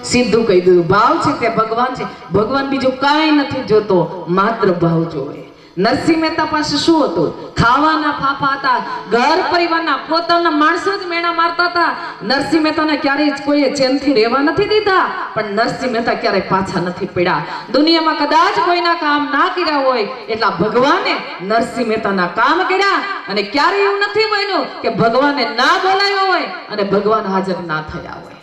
સીધું કહી દીધું, ભાવ છે તે ભગવાન છે. ભગવાન બીજું કાંઈ નથી જોતો, માત્ર ભાવ જોવે. નરસિંહ મહેતા પાસે શું હતું? ખાવાના ફાફા હતા, ઘર પરિવારના પોતાના માણસો જ મેણા મારતા હતા. નરસિંહ મહેતાને ક્યારેય કોઈએ ચેનથી રહેવા નથી દીધા, પણ નરસિંહ મહેતા ક્યારેય પાછા નથી પડ્યા. દુનિયામાં કદાચ કોઈના કામ ના કર્યા હોય એટલા ભગવાને નરસિંહ મહેતાના કામ કર્યા. અને ક્યારેય એવું નથી બન્યું કે ભગવાને ના બોલાવ્યો હોય અને ભગવાન હાજર ના થયા હોય.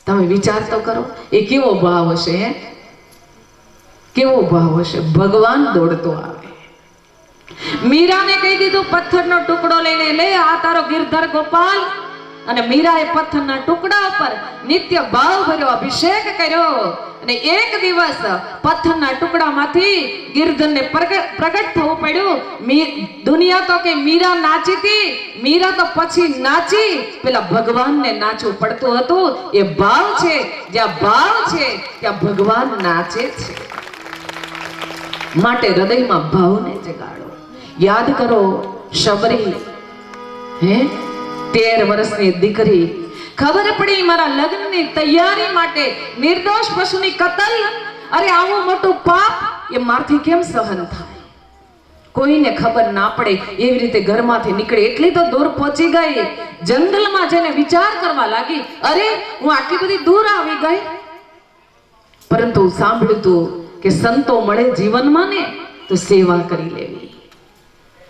તમે વિચાર તો કરો, એ કેવો ભાવ હશે? કેવો ભાવ હશે? ભગવાન દોડતો આવે. મીરાને કહી દીધું, પથ્થરનો ટુકડો લઈને લે, આ તારો ગિરધર ગોપાલ. અને મીરાએ પથ્થરના ટુકડા ઉપર નિત્ય ભાવ ભર્યો, અભિષેક કર્યો. અને એક દિવસ પથ્થરના ટુકડામાંથી ગિરધરને પ્રગટ થવું પડ્યું. દુનિયા તો કે મીરા નાચી હતી, મીરા તો પછી નાચી, પેલા ભગવાનને નાચવું પડતું હતું. એ ભાવ છે, જ્યાં ભાવ છે ત્યાં ભગવાન નાચે છે. માટે હૃદયમાં ભાવને જગાડો. યાદ કરો, શબરી 13 વર્ષની દીકરી, ખબર પડી મારા લગ્નની તૈયારી માટે નિર્દોષ પશુની કતલ. અરે આવું મોટું પાપ એ મારથી કેમ સહન થાય? કોઈને ખબર ના પડે એવી રીતે ઘરમાંથી નીકળી. એટલી તો દૂર પહોંચી ગઈ, જંગલમાં જઈને વિચાર કરવા લાગી, અરે હું આટલી બધી દૂર આવી ગઈ. પરંતુ સાંભળ્યું તું કે સંતો મળે જીવનમાં ને તો સેવા કરી લેવી.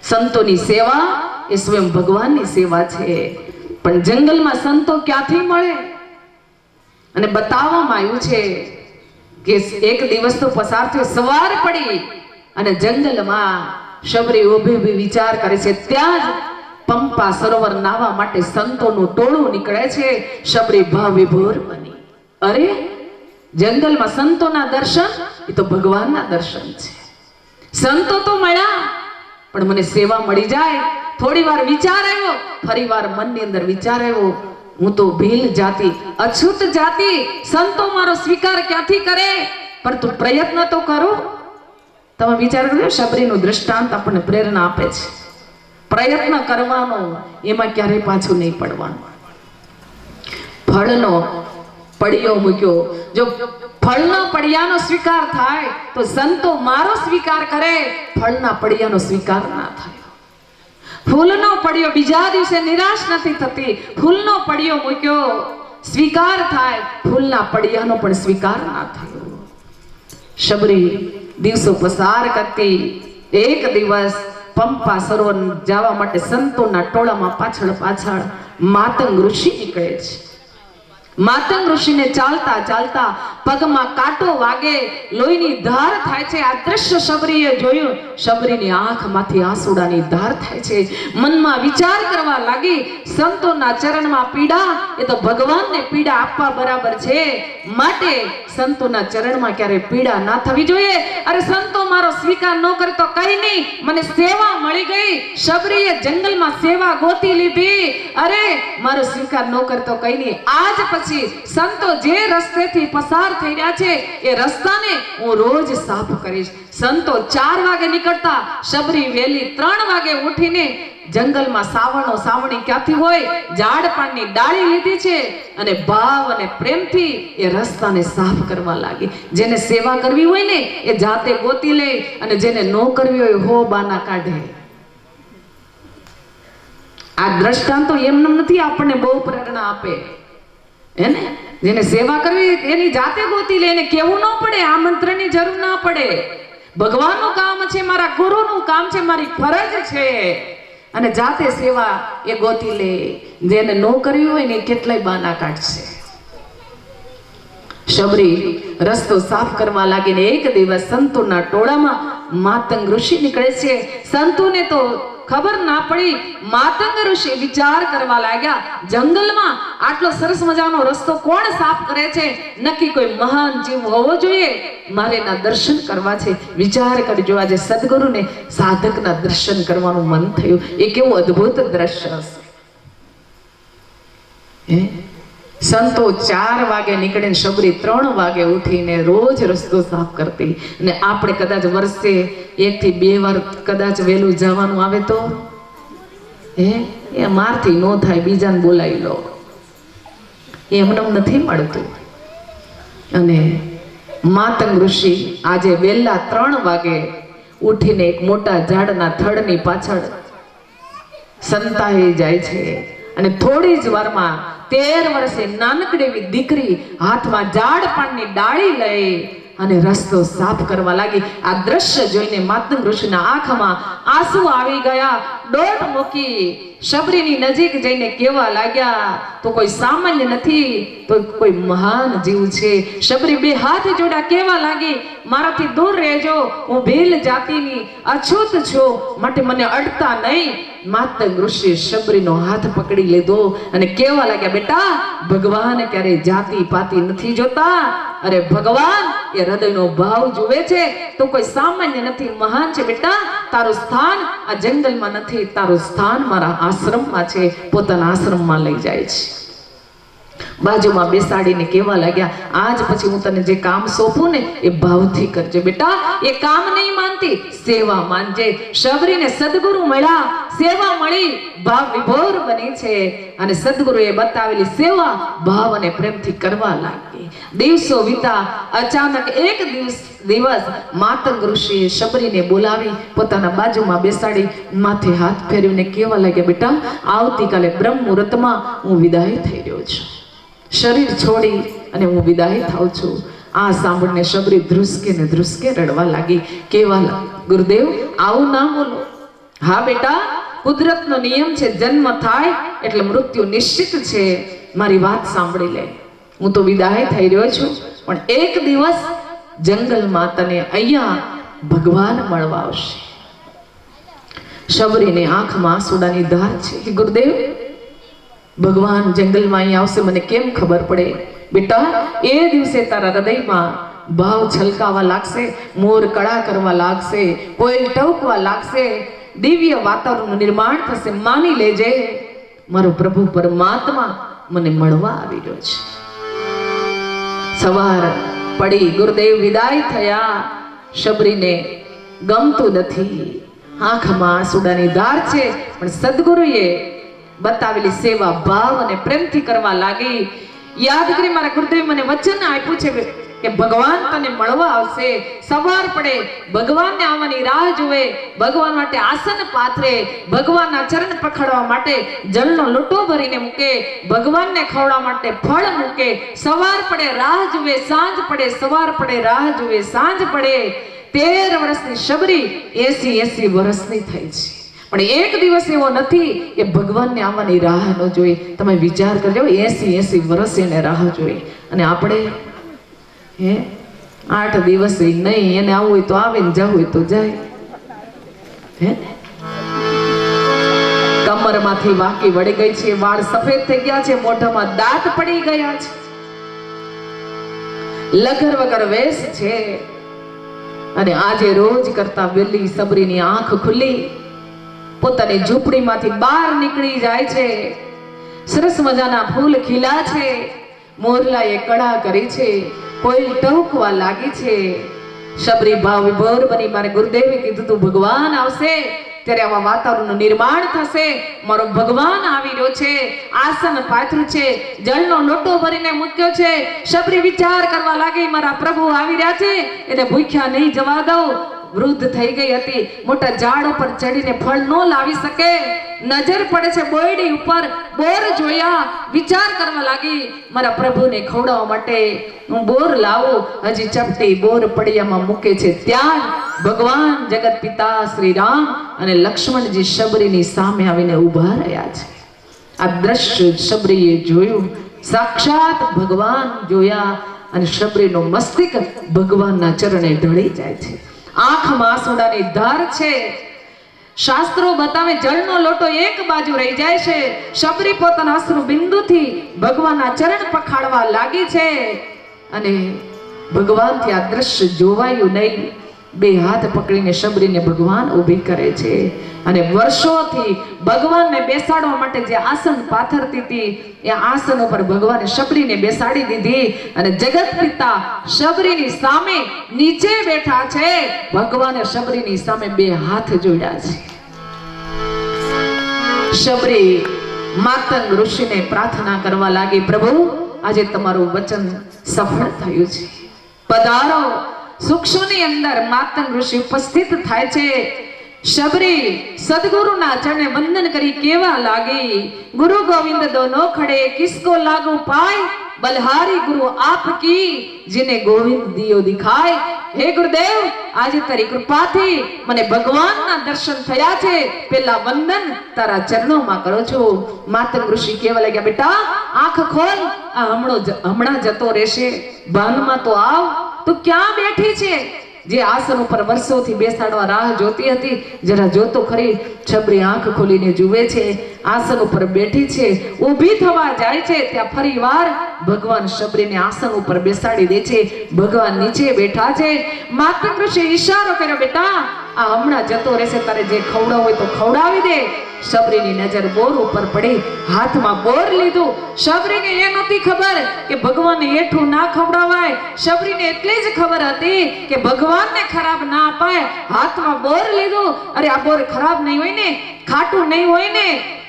સંતોની સેવા એ સ્વયં ભગવાનની સેવા છે. પણ જંગલમાં સંતો ક્યાંથી મળે? અને બતાવવામાં આવ્યું છે કે એક દિવસ તો પસાર થયો, સવાર પડી અને જંગલમાં શબરી ઊભી ઊભી વિચાર કરે છે. ત્યાં જ પંપા સરોવર નાવા માટે સંતોનું ટોળું નીકળે છે. શબરી ભાવ વિભોર બની. અરે જંગલમાં સંતોના દર્શન એ તો ભગવાનના દર્શન છે. સંતો તો મળ્યા, પણ મને સેવા મળી જાય. થોડી વાર વિચાર આવ્યો, ફરી વાર મનની અંદર વિચાર આવ્યો, હું તો ભીલ જાતિ, અછૂત જાતિ, સંતો મારો સ્વીકાર ક્યાંથી કરે? પરંતુ પ્રયત્ન તો કરો. તમે વિચાર કરો, શબરીનું દ્રષ્ટાંત આપણને પ્રેરણા આપે છે. પ્રયત્ન કરવાનો, એમાં ક્યારેય પાછું નહીં પડવાનું. ફળનો પડિયો મૂક્યો. જો ફળના પડિયાનો સ્વીકાર થાય તો સંતો મારો સ્વીકાર કરે, ફળના પડિયાનો સ્વીકાર ના થાય. ફૂલનો પડિયો બીજા દિવસે નિરાશ નથી થતી. ફૂલનો પડિયો મૂક્યો, સ્વીકાર થાય, ફૂલના પડિયાનો પણ સ્વીકાર ના થયો. શબરી દિવસો પસાર કરતી. એક દિવસ પંપા સરોવર જવા માટે સંતોના ટોળામાં પાછળ પાછળ માતંગ ઋષિ નીકળે છે. માતંગ ઋષિને ચાલતા ચાલતા પગમાં કાંટો વાગે, લોહીની ધાર થાય છે. આ દ્રશ્ય શબરીએ જોયું. શબરીની આંખમાંથી આંસુડાની ધાર થાય છે. મનમાં વિચાર કરવા લાગી, સંતોના ચરણમાં પીડા એ તો ભગવાનને પીડા આપવા બરાબર છે. માટે સંતોના ચરણમાં ક્યારે પીડા ના થવી જોઈએ. અરે સંતો મારો સ્વીકાર ન કરે તો કઈ નહીં, મને સેવા મળી ગઈ. શબરીએ જંગલમાં સેવા ગોતી લીધી. અરે મારો સ્વીકાર ન કરતો કઈ નહીં. આજ પછી સંતો જે રસ્તેથી પસાર થઈ રહ્યા છે એ રસ્તાને હું રોજ સાફ કરીશ. સંતો 4 વાગે નીકળતા, શબરી વહેલી 3 વાગે ઉઠીને જંગલમાં સાવણો સાવણી ક્યાંથી હોય, ઝાડ પાનની ડાળી લીધી છે અને ભાવ અને પ્રેમથી એ રસ્તાને સાફ કરવા લાગી. જેને સેવા કરવી હોય ને એ જાતે ગોતી લે, અને જેને ન કરવી હોય હો બાના કાઢે. આ દ્રષ્ટાંતો એમને નથી, આપણને બહુ પ્રેરણા આપે. એને જેને સેવા કરવી એની જાતે ગોતી લે, એને કેવું ન પડે, આમંત્રણની જરૂર ના પડે. ભગવાનનું કામ છે, મારા ગુરુનું કામ છે, મારી ફરજ છે, અને જાતે સેવા એ ગોતી લે. જેને ન કરવી હોય ને કેટલાય બાના કાઢશે. શબરી રસ્તો સાફ કરવા લાગીને એક દિવસ સંતોના ટોળામાં માતંગ ઋષિ નીકળે છે. સંતોને તો ખબર ના પડી. માતંગ ઋષિ વિચાર કરવા લાગ્યા, જંગલમાં આટલો સરસ મજાનો રસ્તો કોણ સાફ કરે છે? નક્કી કોઈ મહાન જીવ હોવો જોઈએ, મારે એના દર્શન કરવા છે. વિચાર કરજો, આજે સદગુરુને સાધકના દર્શન કરવાનું મન થયું. એ કેવું અદ્ભુત દ્રશ્ય હશે. સંતો 4 વાગે નીકળે, શબરી 3 વાગે ઉઠીને રોજ રસ્તો સાફ કરતી. અને આપણે કદાચ વર્ષે 1 થી 2 વાર કદાચ વહેલું જવાનું આવે તો એ મારથી ન થાય, બીજાને બોલાવી લો. એમને નથી મળતું. અને માતંગ ઋષિ આજે વહેલા 3 વાગે ઉઠીને એક મોટા ઝાડના થડની પાછળ સંતાઈ જાય છે. અને થોડી જ વારમાં 13 વર્ષે નાનકડી એવી દીકરી હાથમાં ઝાડ પાનની ડાળી લઈ અને રસ્તો સાફ કરવા લાગી. આ દ્રશ્ય જોઈને માતંગ ઋષિના આંખમાં આંસુ આવી ગયા. દોટ મૂકી શબરીની નજીક જઈને કહેવા લાગ્યા, તો કોઈ સામાન્ય નથી, તો કોઈ મહાન જીવ છે. શબરી 2 હાથ જોડા કહેવા લાગી, મારાથી દૂર રહેજો, હું ભીલ જાતિની અછૂત છું, માટે મને અડતા નહીં. માતંગ ઋષિ શબરીનો હાથ પકડી લીધો અને કહેવા લાગ્યા, બેટા, ભગવાન ક્યારે જાતિ પાતિ નથી જોતા. અરે ભગવાન એ હૃદયનો ભાવ જુએ છે. તો કોઈ સામાન્ય નથી, મહાન છે. બેટા, તારું સ્થાન આ જંગલમાં નથી, તારું સ્થાન મારા આશ્રમમાં છે. પોતાના આશ્રમમાં લઈ જાય છે. બાજુમાં બેસાડીને કહેવા લાગ્યા, આજ પછી હું તને જે કામ સોંપું ને એ ભાવથી કરજે. બેટા, એ કામ નહીં માનતી, સેવા માનજે. શબરીને સદગુરુ મળ્યા, સેવા મળી, ભાવ વિભોર બની છે. અને સદગુરુએ બતાવેલી સેવા ભાવ અને પ્રેમથી કરવા લાગી. દિવસો વીતા. અચાનક એક દિવસ માતંગ ઋષિએ શબરીને બોલાવી પોતાના બાજુમાં બેસાડી માથે હાથ ફેરવીને કહેવા લાગ્યા, બેટા, આવતીકાલે બ્રહ્મ મુહૂર્તમાં હું વિદાય થઈ રહ્યો છું. શરીર છોડી અને હું વિદાય થાઉં છું. આ સાંભળીને શબરી ધ્રુસકે રડવા લાગી. કહેવા લાગી, ગુરુદેવ, આવું ના બોલો. હા બેટા, કુદરતનો નિયમ છે, જન્મ થાય એટલે મૃત્યુ નિશ્ચિત છે. મારી વાત સાંભળી લે. હું તો વિદાય થઈ રહ્યો છું, પણ એક દિવસ જંગલમાં તને અહીંયા ભગવાન મળવા આવશે. શબરીને આંખમાં આંસુડાની ધાર છે. ગુરુદેવ, ભગવાન જંગલમાં અહીં આવશે, મને કેમ ખબર પડે? બેટા, એ દિવસે તારા હૃદયમાં ભાવ છલકાવા લાગશે, મોર કળા કરવા લાગશે, કોયલ ટવકવા લાગશે, દિવ્ય વાતાવરણનું નિર્માણ થશે. માની લેજે, મારો પ્રભુ પરમાત્મા મને મળવા આવી રહ્યો છે. સવાર પડી, ગુરુદેવ વિદાય થયા. શબરીને ગમતું નથી, આંખમાં આંસુડાની ધાર છે, પણ સદગુરુએ બતાવેલી સેવા ભાવ અને પ્રેમથી કરવા લાગી. યાદ કરી, મારા ગુરુદેવ મને વચન આપ્યું છે કે ભગવાન તને મળવા આવશે. સવાર પડે, ભગવાનને આવવાની રાહ જોવે, ભગવાન માટે આસન પાથરે, ભગવાનના ચરણ પકડવા માટે જળનો લોટો ભરીને મૂકે, ભગવાનને ખવડાવવા માટે ફળ મૂકે. સવાર પડે, રાહ જુએ, સાંજ પડે, સવાર પડે, રાહ જુએ, સાંજ પડે. 13 વર્ષની શબરી 80 વર્ષની થઈ છે, પણ એક દિવસ એવો નથી કે ભગવાનને આવવાની રાહ ન જોઈ. તમે વિચાર કરજો, 80 વર્ષ એને રાહ જોઈ. અને આપણે 8 દિવસ નહીં, એને આવવું હોય તો આવે, ને જવું હોય તો જાય. કમરમાંથી વાકી વળી ગઈ છે, વાળ સફેદ થઈ ગયા છે, મોઢામાં દાંત પડી ગયા છે, લગર વગર વેશ છે. અને આજે રોજ કરતા વેલી શબરીની આંખ ખુલ્લી, પોતાની ઝૂંપડીમાંથી બહાર નીકળી જાય છે. સરસ મજાના ફૂલ ખીલા છે, મોરલાએ કળા કરી છે, કોયલ ટહુકવા લાગી છે. શબરી ભાવ વિભોર બની. મારે ગુરુદેવે કીધું તું ભગવાન આવશે ત્યારે આવા વાતાવરણનું નિર્માણ થશે. મારો ભગવાન આવી રહ્યો છે, આસન પાથર્યું છે, જળનો લોટો ભરીને મૂક્યો છે. શબરી વિચાર કરવા લાગી, મારા પ્રભુ આવી રહ્યા છે, એને ભૂખ્યા નહીં જવા દઉં. વૃદ્ધ થઈ ગઈ હતી, મોટા ઝાડ ઉપર ચડીને ફળ ન લાવી શકે. નજર પડે છે બોયડી ઉપર, બોર જોયા, વિચાર કરવા લાગી, મારા પ્રભુને ખવડાવવા માટે હું બોર લાવું. હજી ચપટી બોર પડિયામાં મૂકે છે, ત્યાં ભગવાન જગત પિતા શ્રી રામ અને લક્ષ્મણજી શબરીની સામે આવીને ઊભા રહ્યા છે. આ દ્રશ્ય શબરીએ જોયું, સાક્ષાત ભગવાન જોયા. અને શબરીનો મસ્તિષ્ક ભગવાનના ચરણે ઢળી જાય છે. આંખમાં આંસુડાની ધાર છે. શાસ્ત્રો બતાવે, જળનો લોટો એક બાજુ રહી જાય છે. શબરી પોતાના અશ્રુ બિંદુથી ભગવાનના ચરણ પખાડવા લાગી છે. અને ભગવાનથી આ દ્રશ્ય જોવાયું નહીં. 2 હાથ પકડીને શબરીને ભગવાન ઊભી કરે છે. અને વર્ષોથી ભગવાનને બેસાડવા માટે જે આસન પાથરતી હતી, એ આસન ઉપર ભગવાને શબરીને બેસાડી દીધી. અને જગત પિતા શબરીની સામે નીચે બેઠા છે. ભગવાને શબરીની સામે 2 હાથ જોડ્યા છે. શબરી માતંગ ઋષિને પ્રાર્થના કરવા લાગી, પ્રભુ આજે તમારું વચન સફળ થયું છે. પધારો. સૂક્ષ્મની અંદર માતંગ ઋષિ ઉપસ્થિત થાય છે. શબરી સદગુરુના ચરણે વંદન કરી કેવા લાગી, ગુરુ ગોવિંદ દોનો ખડે કિસકો લાગુ પાય, બલહારી ગુરુ આપકી जिने गोविंद दियो दिखाय. हे गुरुदेव, आज तारी कृपाथी मने भगवानना दर्शन थया छे. पेला वंदन तारा चरणों में करो छो. मातंग ऋषि केवा लाग्या, बेटा आंख खोल, आ हमणा जतो रहेशे, बाનમાં તો આવ. તું ક્યાં બેઠી છે? જે આસન ઉપર વર્ષોથી બેસાડવા રાહ જોતી હતી, જરા જોતો ખરી. છબરી આંખ ખોલીને જુએ છે, આસન ઉપર બેઠી છે. ઊભી થવા જાય છે ત્યાં ફરીવાર ભગવાન શબરીને આસન ઉપર બેસાડી દે છે. ભગવાન નીચે બેઠા છે. માતંગ ઋષિ ઈશારો કર્યો, બેટા આ હમણાં જતો રહેશે, તારે જે ખવડાવ હોય તો ખવડાવી દે. શબરીની નજર બોર ઉપર પડી, હાથમાં બોર લીધું. શબરીને એ નહોતી ખબર કે ભગવાનને એઠું ના ખવડાવાય. શબરીને એટલી જ ખબર હતી કે ભગવાનને ખરાબ ના અપાય. હાથમાં બોર લીધું. અરે આ બોર ખરાબ નહીં હોય ને, ખાટું નહીં હોય ને,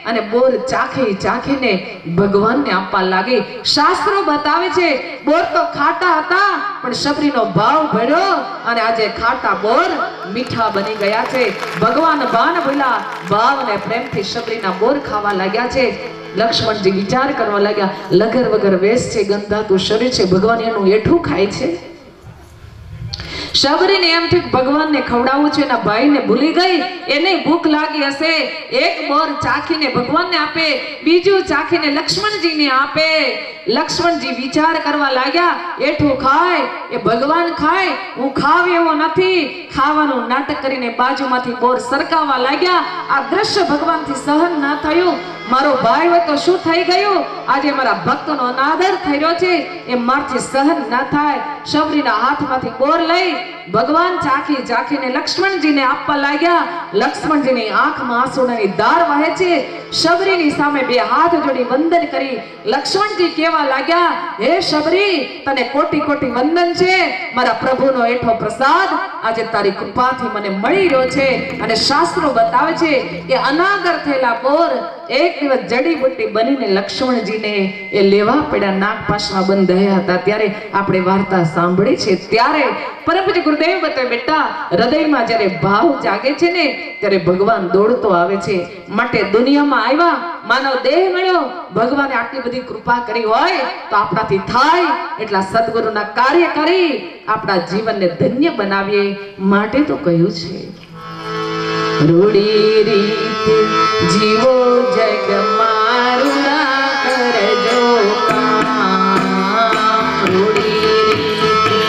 અને બોર ચાખી ચાખીને ભગવાનને આપવા લાગી. શાસ્ત્રો બતાવે છે બોર તો ખાટા હતા, પણ શબરીનો ભાવ ભળ્યો અને આજે ખાટા બોર મીઠા બની ગયા છે. ભગવાન ભાન ભૂલા, ભાવ અને પ્રેમથી શબરીના બોર ખાવા લાગ્યા છે. લક્ષ્મણજી વિચાર કરવા લાગ્યા, લગર વગર વેશ છે, ગંધાતું શરીર છે, ભગવાન એનું એઠું ખાય છે. શબરીને એમ થયું ભગવાનને ખવડાવવું છે, એના ભાઈને ભૂલી ગઈ. એને ભૂખ લાગી હશે, એક બોર ચાખીને ભગવાનને આપે, બીજું ચાખીને લક્ષ્મણજીને આપે. લક્ષ્મણજી વિચાર કરવા લાગ્યા, એઠું ખાય એ ભગવાન ખાય, હું ખાવ એવો નથી. ખાવાનું નાટક કરીને બાજુમાંથી બોર સરકાવવા લાગ્યા. આ દ્રશ્ય ભગવાનથી સહન ના થયું. મારો ભાઈ હોય તો શું થઈ ગયું? આજે મારા ભક્તનો અનાદર થઈ રહ્યો છે, એ મારથી સહન ના થાય. શબરીના હાથમાંથી બોર લઈ ભગવાન ચાખી ચાખીને લક્ષ્મણજીને આપવા લાગ્યા. લક્ષ્મણજીની આંખમાં આંસુડાની ધાર વહે છે. શબરીની સામે બે હાથ જોડી વંદન કરી લક્ષ્મણજી કેવા લાગ્યા, હે શબરી, તને કોટી કોટી વંદન છે. મારા પ્રભુનો એઠો પ્રસાદ આજે તારી કૃપાથી મને મળી રહ્યો છે. અને શાસ્ત્રો બતાવે છે કે અનાદર થયેલા બોર એક દિવસ જડીબુટ્ટી બનીને લક્ષ્મણજીને એ લેવા પડ્યા. નાગપાશમાં બંધાયા હતા ત્યારે આપણે વાર્તા સાંભળી છે. ત્યારે પરમ પૂજ્ય ગુરુદેવ બતાવે, બેટા હૃદયમાં જ્યારે ભાવ જાગે છે ને, ત્યારે ભગવાન દોડતો આવે છે. માટે દુનિયામાં આવ્યા, માનવ દેહ મળ્યો, ભગવાને આટલી બધી કૃપા કરી હોય તો આપણાથી થાય એટલા સદગુરુના કાર્ય કરી આપણા જીવનને ધન્ય બનાવીએ માટે તો કહ્યું છે. રૂડી રીતે જીવો જગ મારું ના કરજો કામ. રૂડી રીતે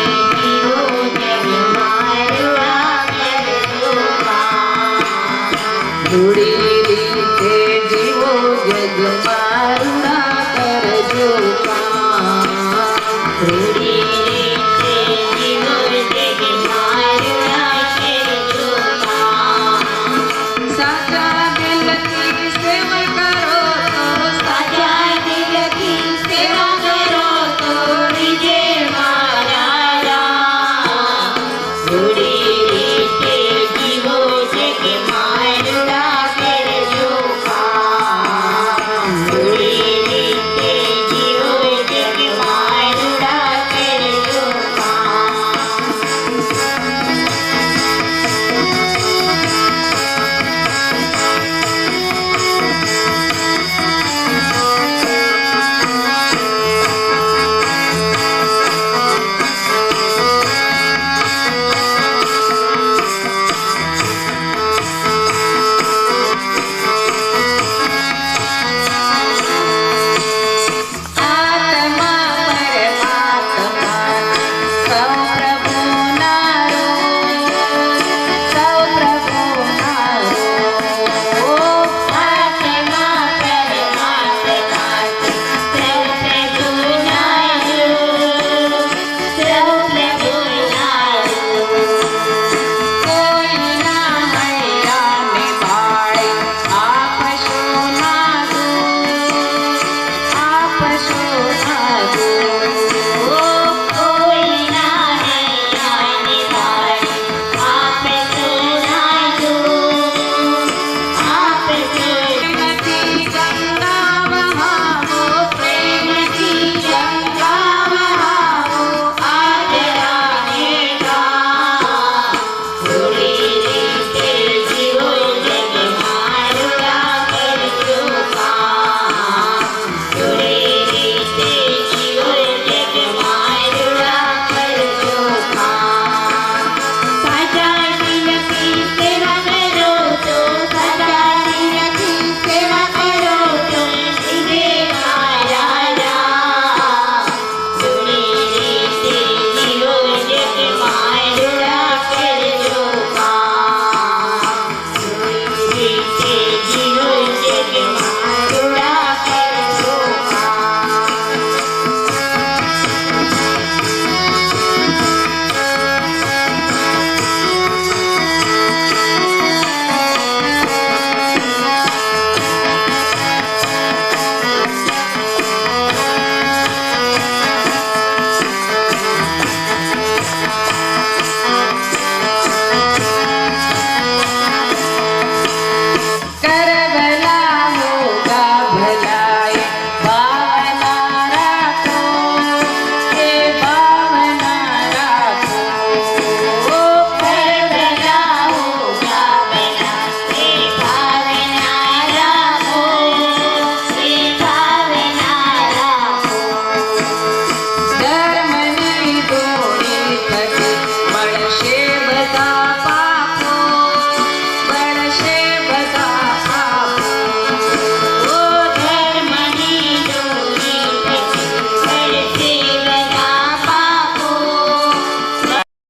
જીવો જગ મારું ના કરજો કામ. રૂડી રીતે જીવો જગ મારું ના કરજો કામ.